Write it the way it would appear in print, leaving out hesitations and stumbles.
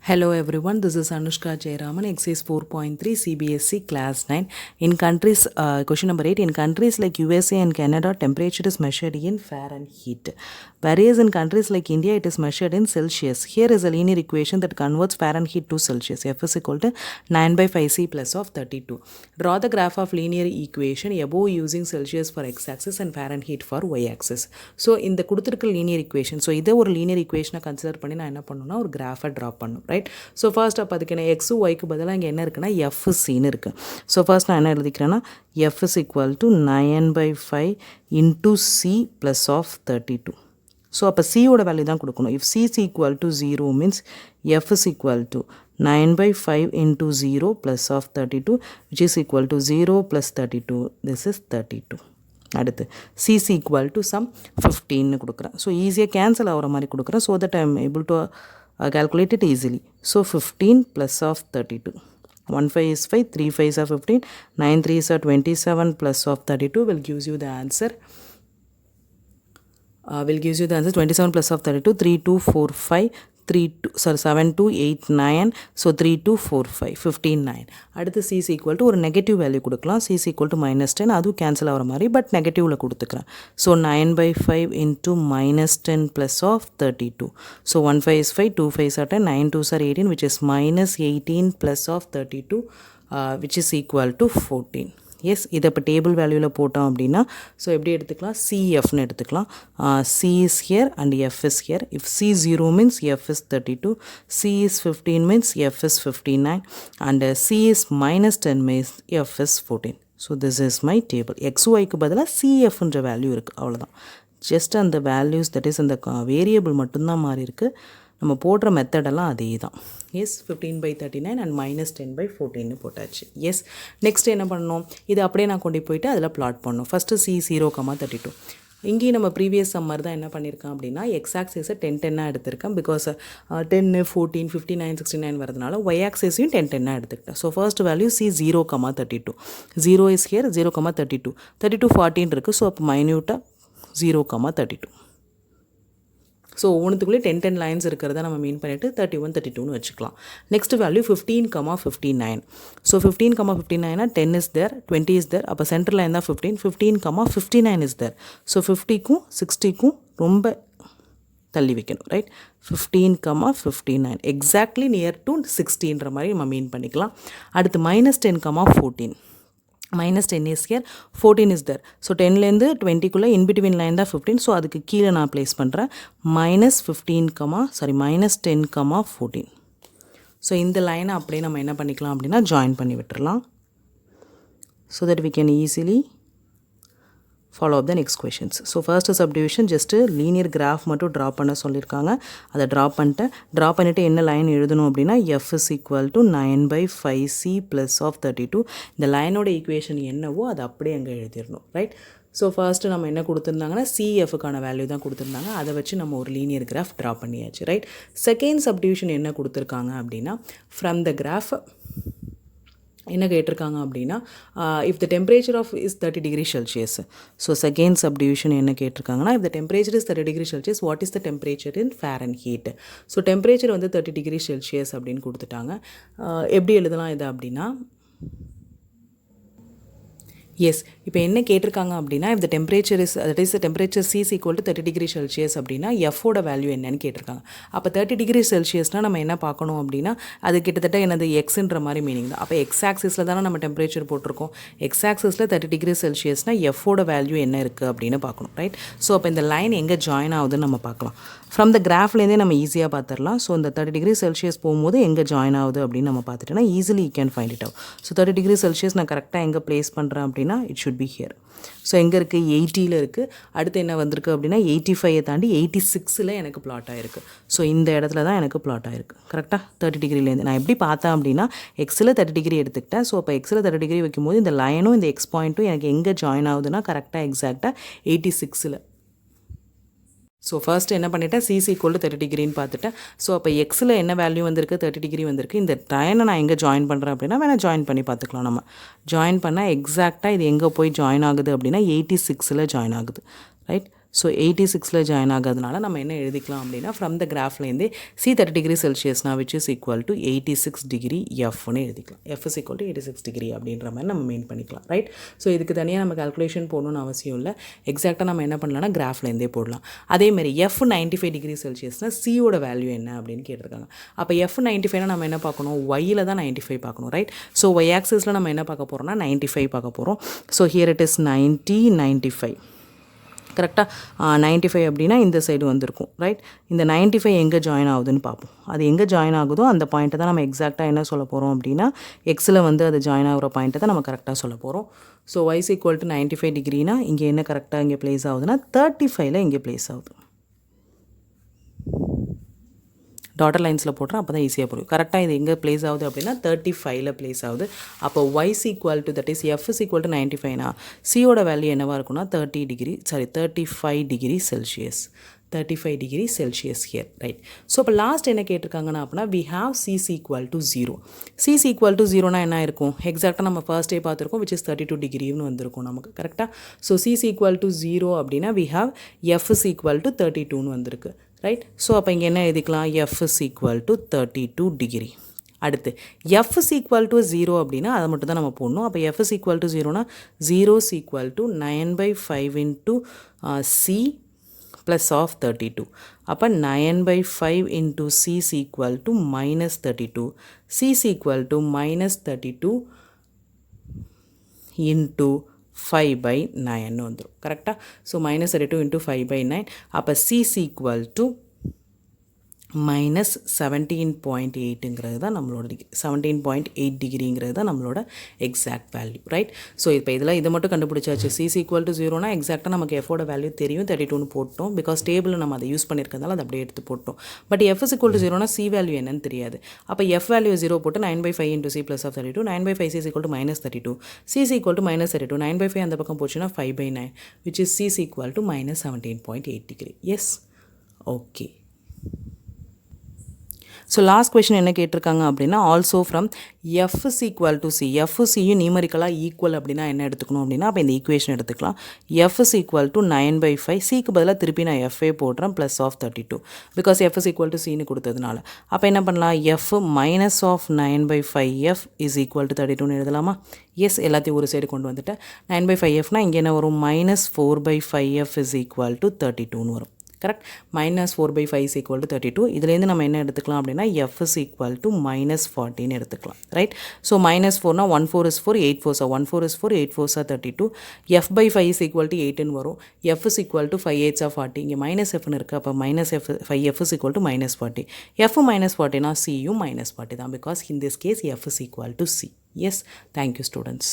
Hello everyone, this is Anushka Jayaraman, exercise 4.3 CBSE class 9. In countries, question number 8, in countries like USA and Canada, temperature is measured in Fahrenheit. Whereas in countries like India, it is measured in Celsius. Here is a linear equation that converts Fahrenheit to Celsius. F is equal to 9 by 5c plus of 32. Draw the graph of linear equation above using Celsius for x-axis and Fahrenheit for y-axis. So, in the கொடுத்திருக்க linear equation, so இதை ஒரு linear equation consider பண்ணி நான் என்ன பண்ணணும்னா ஒரு graph draw பண்ணணும். Right? So first அப்போ அதுக்கு என்ன x yக்கு பதிலாக இங்கே என்ன இருக்குன்னா fcன்னு இருக்குது. ஸோ ஃபர்ஸ்ட் நான் என்ன எழுதிக்கிறேன்னா f is equal to 9 by 5 into c plus of 32. So அப்போ c ஓட வேல்யூ தான் கொடுக்கணும். if c is equal to 0 means f is equal to 9 by 5 into 0 plus of 32 which is equal to 0 plus 32. This is 32. அடுத்து c is equal to some 15 கொடுக்குறேன். So ஈஸியாக cancel ஆகிற மாதிரி கொடுக்குறேன். So that I am able to calculate it easily. So 15 plus of 32. 1 5 is 5, 3 5s are 15, 9 3s are 27 plus of 32 will gives you the answer. 27 plus of 32, 3 2 4 5, 7 2 8 9, so 3 2 4 5, 15 9. அடுத்து c is equal to ஒரு negative value கொடுக்கலாம். c is equal to -10, அதுவும் cancel ஆகிற மாதிரி but நெகட்டிவில் கொடுத்துக்கிறேன். So 9 by 5 into -10 plus of 32. So 1 5 is 5, 2 5s are 10, 9 2s are 18 which is -18 plus of 32 which is equal to 14. S இதை இப்போ table வேல்யூவில் போட்டோம் அப்படின்னா ஸோ எப்படி எடுத்துக்கலாம் சிஎஃப்னு எடுத்துக்கலாம். C is here and F is here. If C 0 means F is 32, C is 15 means F is 59 and C is -10 means F is 14. So this is my table. எக்ஸ்ஒய்க்கு பதிலாக சிஎஃப்ன்ற வேல்யூ இருக்குது, அவ்வளோதான். ஜஸ்ட் அந்த வேல்யூஸ் தட் இஸ் அந்த variable மட்டும்தான் மாறி இருக்குது. நம்ம போடுற மெத்தடெல்லாம் அதே தான். எஸ் 15 by 39 அண்ட் -10 by 14 போட்டாச்சு. எஸ் நெக்ஸ்ட் என்ன பண்ணணும், இது அப்படியே நான் கொண்டு போயிட்டு அதில் பிளாட் பண்ணணும். First C 0,32. இங்கேயும் நம்ம ப்ரீவியஸ் சம்மர் தான் என்ன பண்ணியிருக்கேன் அப்படின்னா எக்ஸ் ஆக்சிஸை 10 10 எடுத்திருக்கேன். பிகாஸ் 10 14 59 69 வரதுனால ஒய் ஆக்சிஸையும் 10 10 எடுத்துக்கிட்டேன். So first value C 0,32. 0 is here 0,32. 32 14 இருக்குது. ஸோ அப்போ மைன்யூட்டாக 0,32. ஸோ ஒவ்வொன்றுத்துக்குள்ளே 10 10 லைன்ஸ் இருக்கிறத நம்ம மீன் பண்ணிவிட்டு 31 32ன்னு வச்சுக்கலாம். Next value 15,59. So 15,59 10 is there, 20 is there. அப்போ சென்டர் லைன் தான் 15, 15,59 இஸ் தேர். ஸோ 50க்கும் 60க்கும் ரொம்ப தள்ளி வைக்கணும். ரைட், 15,59 எக்ஸாக்ட்லி நியர் டு 60ன்ற மாதிரி நம்ம மீன் பண்ணிக்கலாம். அடுத்து -10,14. -10 is here, 14 is there. So 10லேருந்து 20க்குள்ளே இன்பிட்வீன் லைன் தான் 15. ஸோ அதுக்கு கீழே நான் ப்ளேஸ் பண்ணுறேன் -10,14. ஸோ இந்த லைனை அப்படியே நம்ம என்ன பண்ணிக்கலாம் அப்படின்னா ஜாயின் பண்ணி விட்டுறலாம். So that we can easily follow up the next questions. So first subdivision just linear graph மட்டும் ட்ரா பண்ண சொல்லியிருக்காங்க. அதை ட்ரா பண்ணிவிட்டு என்ன லைன் எழுதணும் அப்படின்னா f is equal to 9 by 5c plus of 32. இந்த லைனோட ஈக்குவேஷன் என்னவோ அதை அப்படியே அங்கே எழுதிடணும். ரைட், ஸோ ஃபர்ஸ்ட்டு நம்ம என்ன கொடுத்துருந்தாங்கன்னா சிஎஃப்க்கான வேல்யூ தான் கொடுத்துருந்தாங்க. அதை வச்சு நம்ம ஒரு லீனியர் கிராஃப் ட்ரா பண்ணியாச்சு. ரைட், செகண்ட் சப்டிவிஷன் என்ன கொடுத்துருக்காங்க அப்படின்னா ஃப்ரம் த கிராஃப் என்ன கேட்டிருக்காங்க அப்படின்னா if the temperature of is 30 degree Celsius. So second subdivision என்ன கேட்டிருக்காங்கன்னா if the temperature is 30 degree Celsius what is the temperature in Fahrenheit. So temperature வந்து 30 degree Celsius அப்படின்னு கொடுத்துட்டாங்க. எப்படி எழுதலாம் இது அப்படின்னா எஸ் இப்போ என்ன கேட்டிருக்காங்க அப்படின்னா if the temperature is that is the temperature C is equal to 30 degree Celsius அப்படின்னா எஃபோட வேல்யூ என்னன்னு கேட்டிருக்காங்க. அப்போ 30 degree Celsiusனால் நம்ம என்ன பார்க்கணும் அப்படின்னா அது கிட்டத்தட்ட என்னது எக்ஸுன்ற மாதிரி மீனிங் தான். அப்போ எக்ஸ் ஆக்சிஸில் தானே நம்ம டெம்பரேச்சர் போட்டிருக்கோம். எக்ஸ் ஆக்சிஸில் 30 degree Celsiusனால் எஃபோட வேல்யூ என்ன இருக்குது அப்படின்னு பார்க்கணும். ரைட், ஸோ அப்போ இந்த லைன் எங்கே ஜாயின் ஆகுதுன்னு நம்ம பார்க்கலாம். ஃப்ரம் த கிராஃப்லேருந்தே நம்ம ஈஸியாக பார்த்துடலாம். ஸோ இந்த 30 degree Celsius போகும்போது எங்கே ஜாயின் ஆகுது அப்படின்னு நம்ம பார்த்துட்டோன்னா easily you can find it out. So 30 degree Celsius நான் கரெக்டாக எங்கே ப்ளேஸ் பண்ணுறேன் அப்படின்னா it should be here. So எங்கே இருக்குது 80ல் இருக்குது. அடுத்து என்ன வந்திருக்கு அப்படின்னா 85 தாண்டி 86ல் எனக்கு பிளாட் ஆகிருக்கு. ஸோ இந்த இடத்துல தான் எனக்கு பிளாட் ஆகிருக்கு. கரெக்டாக 30 டிகிரிலேருந்து நான் எப்படி பார்த்தேன் அப்படின்னா எக்ஸில் 30 degree எடுத்துக்கிட்டேன். ஸோ அப்போ எக்ஸில் 30 degree வைக்கும்போது இந்த லைனும் இந்த எக்ஸ் பாயிண்ட்டும் எனக்கு எங்கே ஜாயின் ஆகுதுன்னா கரெக்டாக எக்ஸாக்டாக 86ல். ஸோ ஃபர்ஸ்ட் என்ன பண்ணிட்டேன் சிசி ஈக்குவல் டு 30 டிகிரின்னு பார்த்துட்டேன். ஸோ அப்போ எக்ஸில் என்ன வேல்யூ வந்திருக்கு 30 டிகிரி வந்திருக்கு. இந்த லைனை நான் எங்கே ஜாயின் பண்ணுறேன் அப்படின்னா வேணால் ஜாயின் பண்ணி பார்த்துக்கலாம். நம்ம ஜாயின் பண்ணால் எக்ஸாக்டாக இது எங்கே போய் ஜாயின் ஆகுது அப்படின்னா 86ல் ஜாயின் ஆகுது. ரைட், ஸோ 86ல் ஜாயின் ஆகாதனால நம்ம என்ன எழுதிக்கலாம் அப்படின்னா ஃப்ரம் த கிராஃப்லேருந்தே C30 டிகிரி செல்சியஸ்னா which is equal to 86 degree எஃப்னு எழுதிக்கலாம். F is equal to 86 degree அப்படின்ற மாதிரி நம்ம மீன் பண்ணிக்கலாம். ரைட். ஸோ இதுக்கு தனியாக நம்ம கால்குலேஷன் போடணும்னு அவசியம் இல்லை. எக்ஸாக்டாக நம்ம என்ன பண்ணலாம்னா கிராஃப்லேருந்தே போடலாம். அதேமாதிரி எஃப் 95 டிகிரி செல்சியஸ்னால் சியோட வேல்யூ என்ன அப்படின்னு கேட்டிருக்காங்க. அப்போ எஃப் 95னா நம்ம என்ன பார்க்கணும், ஒய்யில் தான் 95 பார்க்கணும். ரைட். ஸோ ஒய் ஆக்சிஸில் நம்ம என்ன பார்க்க போகிறோம்னா 95 பார்க்க போகிறோம். ஸோ ஹியர் இட் இஸ் 95 கரெக்டாக 95 அப்படின்னா இந்த சைடு வந்திருக்கும். ரைட். இந்த 95 எங்கே ஜாயின் ஆகுதுன்னு பார்ப்போம். அது எங்கே ஜாயின் ஆகுதோ அந்த பாயிண்ட்டை தான் நம்ம எக்ஸாக்டாக என்ன சொல்ல போகிறோம் அப்படின்னா எக்ஸில் வந்து அது ஜாயின் ஆகிற பாயிண்ட்டை தான் நம்ம கரெக்டாக சொல்ல போகிறோம். So y is equal to 95 டிகிரினா இங்கே என்ன கரெக்டாக இங்கே ப்ளேஸ் ஆகுதுன்னா 35ல் இங்கே ப்ளேஸ் ஆகுது. டாட்டர் லைன்ஸில் போட்டுறேன், அப்போ தான் ஈஸியாக புரியும். கரெக்டாக இது எங்கே ப்ளேஸ் ஆகுது அப்படின்னா 35ல் ப்ளேஸ் ஆகுது. அப்போ y is equal to that is f is equal to 95னா சியோட வேல்யூ என்னவாக இருக்குன்னா 35 degree Celsius. 35 degree Celsius here. Right. So இப்போ லாஸ்ட் என்ன கேட்டிருக்காங்கன்னா அப்படின்னா we have c is equal to 0. c is equal to 0னா என்ன இருக்கும், எக்ஸாக்டாக நம்ம ஃபர்ஸ்டே பார்த்துருக்கோம் which is 32 டிகிரின்னு வந்திருக்கும் நமக்கு. கரெக்டாக. So c is equal to 0 அப்படின்னா we have f is equal to 32ன்னு வந்திருக்கு. ரைட். ஸோ அப்போ இங்கே என்ன எழுதிக்கலாம், f is equal to 32 degree. அடுத்து f is equal to 0 அப்படின்னா அதை மட்டும் தான் நம்ம போடணும். அப்போ f is equal to 0னா 0 is equal to 9/5 into c plus of 32. அப்போ 9/5 into c is equal to minus 32. c is equal to minus 32 into 5/9 வந்துடும். கரெக்டாக. So minus 32 into 5/9. அப்போ c is equal to minus 17.8ங்கிறது தான் நம்மளோட degree. 17.8 டிகிரிங்கிறது தான் நம்மளோட exact value. Right. So இப்போ இதில் இதை மட்டும் கண்டுபிடிச்சாச்சு. c is equal to 0னா எக்ஸாக்டாக நமக்கு எஃபோட வேல்யூ தெரியும், 32ன்னு போட்டோம். பிகாஸ் டேபிளில் நம்ம அதை யூஸ் பண்ணியிருக்கிறதால அதை அப்படியே எடுத்து போட்டோம். But f is equal to 0னா c value என்னன்னு தெரியாது. அப்போ f வேல்யூ 0 போட்டு 9/5 into c plus of 32. 9/5 c is equal to minus 32. c is equal to minus 32. 9/5 அந்த பக்கம் போச்சுன்னா 5/9 which is c is equal to minus 17.8 degree. Yes. Okay. So last question என்ன கேட்டிருக்காங்க அப்படின்னா also from f is equal to c. f cயும் நியூமரிக்கலாக equal அப்படின்னா என்ன எடுத்துக்கணும் அப்படின்னா அப்போ இந்த ஈக்குவேஷன் எடுத்துக்கலாம். f is equal to 9/5. cக்கு பதிலாக திருப்பி நான் f போடுறேன் plus of 32 because f is equal to cன்னு கொடுத்ததுனால. அப்போ என்ன பண்ணலாம், f minus of 9/5f is equal to 32ன்னு எழுதலாமா? எஸ். எல்லாத்தையும் ஒரு சைடு கொண்டு வந்துட்டேன். 9/5fனா இங்கே என்ன வரும், minus 4/5f is equal to 32ன்னு வரும். Correct. Minus 4/5 is equal to 32. இதுலேருந்து நம்ம என்ன எடுத்துக்கலாம் அப்படின்னா f is equal to minus 40ன்னு எடுத்துக்கலாம். Right. So minus 4னா 1 4 is 4, 8 4 1 4 is 4, 8 4 32. f/5 is equal to 8ன்னு வரும். f is equal to 5 8 40. இங்கே மைனஸ் fன்னு இருக்குது. அப்போ minus 5f is equal to minus 40. f minus 40னா cயும் minus 40 தான். Because in this case f is equal to c. Yes. Thank you students.